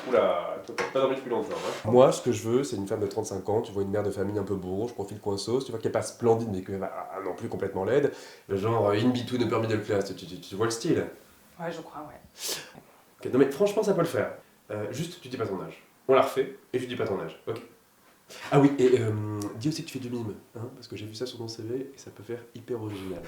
Oula, toi t'as pas dormi depuis longtemps, hein. Moi, ce que je veux, c'est une femme de 35 ans, tu vois, une mère de famille un peu bourge, profil coinceuse, tu vois, qui est pas splendide, mais que non plus complètement laide. Genre, in between upper middle class, tu vois le style? Ouais, je crois, ouais. Ok, non mais franchement, ça peut le faire. Juste, tu dis pas ton âge. On la refait, et tu dis pas ton âge, ok? Ah oui, et dis aussi que tu fais du mime, hein, parce que j'ai vu ça sur ton CV, et ça peut faire hyper original.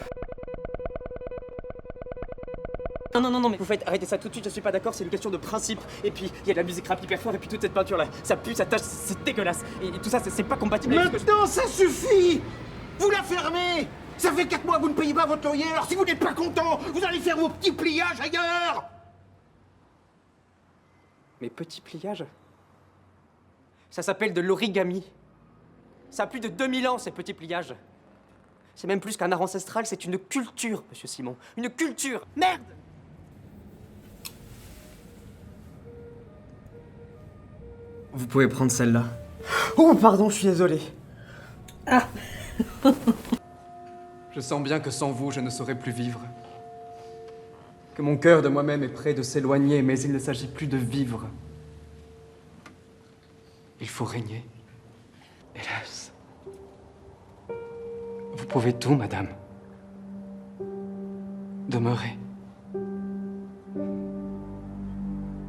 Non, mais vous faites arrêtez ça tout de suite, je suis pas d'accord, c'est une question de principe. Et puis, il y a de la musique rap hyper fort, et puis toute cette peinture là, ça pue, ça tâche, c'est dégueulasse. Et tout ça, c'est pas compatible avec ce que je... Maintenant, ça suffit! Vous la fermez! Ça fait 4 mois que vous ne payez pas votre loyer, alors si vous n'êtes pas content, vous allez faire vos petits pliages ailleurs! Mes petits pliages? Ça s'appelle de l'origami. Ça a plus de 2000 ans, ces petits pliages. C'est même plus qu'un art ancestral, c'est une culture, monsieur Simon. Une culture! Merde! Vous pouvez prendre celle-là. Oh, pardon, je suis désolé. Ah. Je sens bien que sans vous, je ne saurais plus vivre. Que mon cœur de moi-même est près de s'éloigner, mais il ne s'agit plus de vivre. Il faut régner. Hélas. Vous pouvez tout, madame. Demeurez.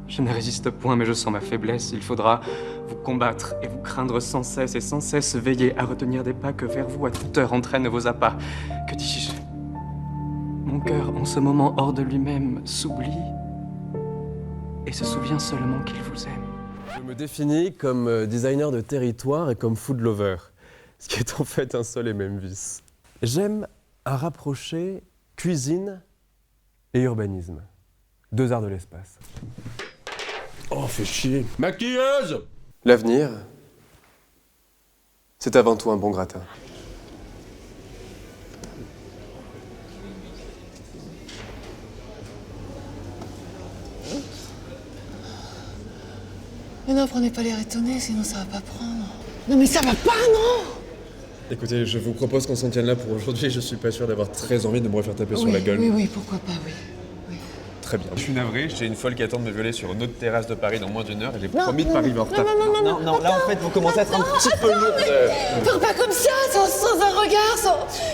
Je ne résiste point, mais je sens ma faiblesse. Il faudra vous combattre et vous craindre sans cesse et sans cesse veiller à retenir des pas que vers vous à toute heure entraînent vos appâts. Que dis-je? Mon cœur, en ce moment hors de lui-même, s'oublie et se souvient seulement qu'il vous aime. Je me définis comme designer de territoire et comme food lover, ce qui est en fait un seul et même vice. J'aime à rapprocher cuisine et urbanisme, deux arts de l'espace. Oh, fais chier. Maquilleuse! L'avenir, c'est avant tout un bon gratin. Mais non, prenez pas l'air étonné, sinon ça va pas prendre. Non mais ça va pas, non! Écoutez, je vous propose qu'on s'en tienne là pour aujourd'hui. Je suis pas sûr d'avoir très envie de me refaire taper sur la gueule. Oui, pourquoi pas, oui. Très bien. Je suis navré, j'ai une folle qui attend de me violer sur une autre terrasse de Paris dans moins d'une heure et j'ai promis de pas arriver en retard. Non, là en fait vous commencez à être un petit peu lourde. Parle pas comme ça, sans un regard,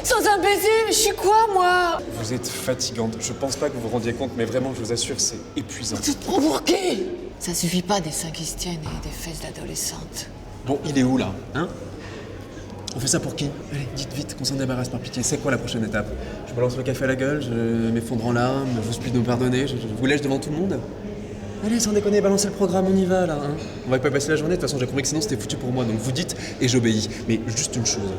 sans un baiser, mais je suis quoi, moi? Vous êtes fatigante. Je pense pas que vous vous rendiez compte, mais vraiment, je vous assure, c'est épuisant. Tu te prends pour qui? Ça suffit pas des seins qui se tiennent et des fesses d'adolescente. Bon, il est où là, hein? On fait ça pour qui? Allez, dites vite qu'on s'en débarrasse par pitié. C'est quoi la prochaine étape? Je balance le café à la gueule, je m'effondre en larmes, je vous supplie de me pardonner, je vous lèche devant tout le monde? Allez, sans déconner, balancez le programme, on y va là, hein? On va pas passer la journée, de toute façon j'ai compris que sinon c'était foutu pour moi, donc vous dites et j'obéis. Mais juste une chose.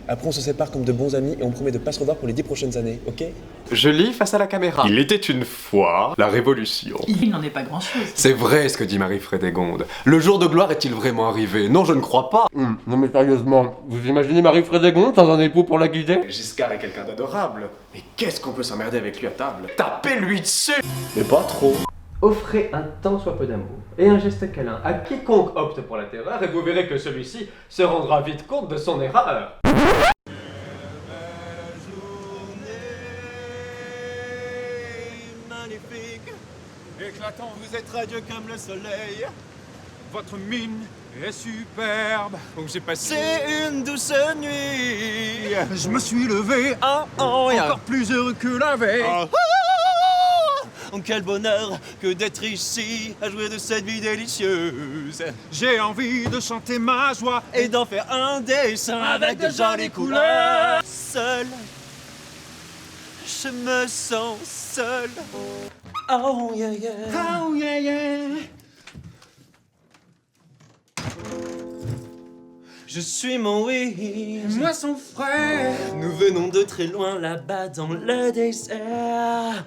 Après on se sépare comme de bons amis et on promet de pas se revoir pour les 10 prochaines années, ok? Je lis face à la caméra. Il était une fois la Révolution. Il n'en est pas grand-chose. C'est vrai ce que dit Marie-Frédégonde. Le jour de gloire est-il vraiment arrivé? Non, je ne crois pas. Non mais sérieusement, vous imaginez Marie-Frédégonde sans un époux pour la guider? Giscard est quelqu'un d'adorable. Mais qu'est-ce qu'on peut s'emmerder avec lui à table? Tapez-lui dessus! Mais pas trop. Offrez un tant soit peu d'amour et un geste câlin à quiconque opte pour la terreur et vous verrez que celui-ci se rendra vite compte de son erreur. Magnifique, éclatant, vous êtes radieux comme le soleil. Votre mine est superbe. Donc j'ai passé une douce nuit. Je me suis levé encore plus heureux que la veille. Oh, quel bonheur que d'être ici à jouer de cette vie délicieuse. J'ai envie de chanter ma joie et d'en faire un dessin avec de jolies couleurs. Seul, je me sens seul. Oh yeah yeah. Oh yeah yeah. Je suis mon oui, moi son frère. Nous venons de très loin là-bas dans le désert.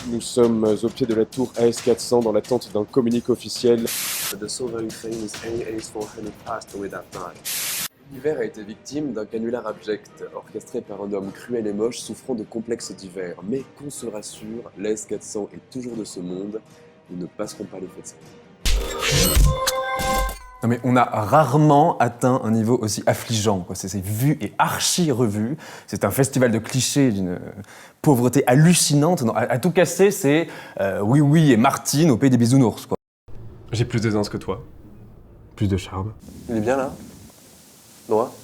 Nous sommes au pied de la tour AS400 dans l'attente d'un communiqué officiel. The so very famous AS400 passed away that night. L'univers a été victime d'un canular abject, orchestré par un homme cruel et moche souffrant de complexes divers. Mais qu'on se rassure, l'AS400 est toujours de ce monde. Nous ne passerons pas les fêtes sans. Non mais on a rarement atteint un niveau aussi affligeant, quoi. C'est vu et archi revu. C'est un festival de clichés d'une pauvreté hallucinante. Non, à tout casser, c'est Oui et Martine au pays des bisounours, quoi. J'ai plus d'aisance que toi. Plus de charme. Il est bien là? Droit?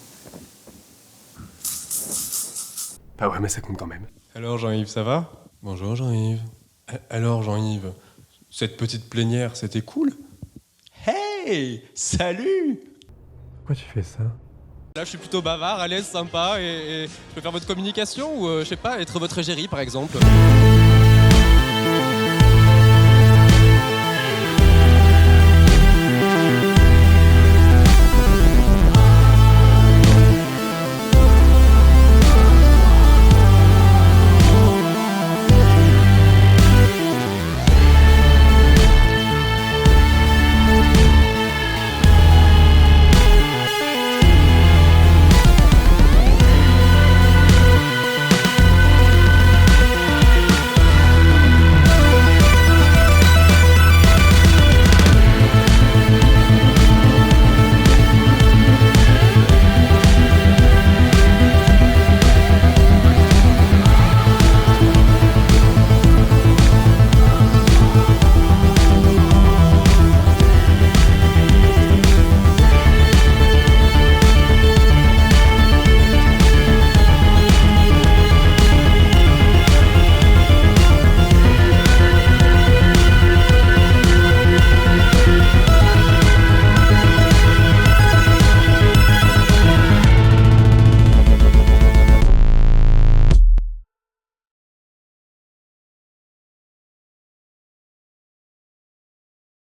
Bah ouais, mais ça compte quand même. Alors Jean-Yves, ça va? Bonjour Jean-Yves. Alors Jean-Yves, cette petite plénière, c'était cool? Hey! Salut! Pourquoi tu fais ça? Là, je suis plutôt bavard, à l'aise, sympa, et je peux faire votre communication ou, je sais pas, être votre égérie par exemple.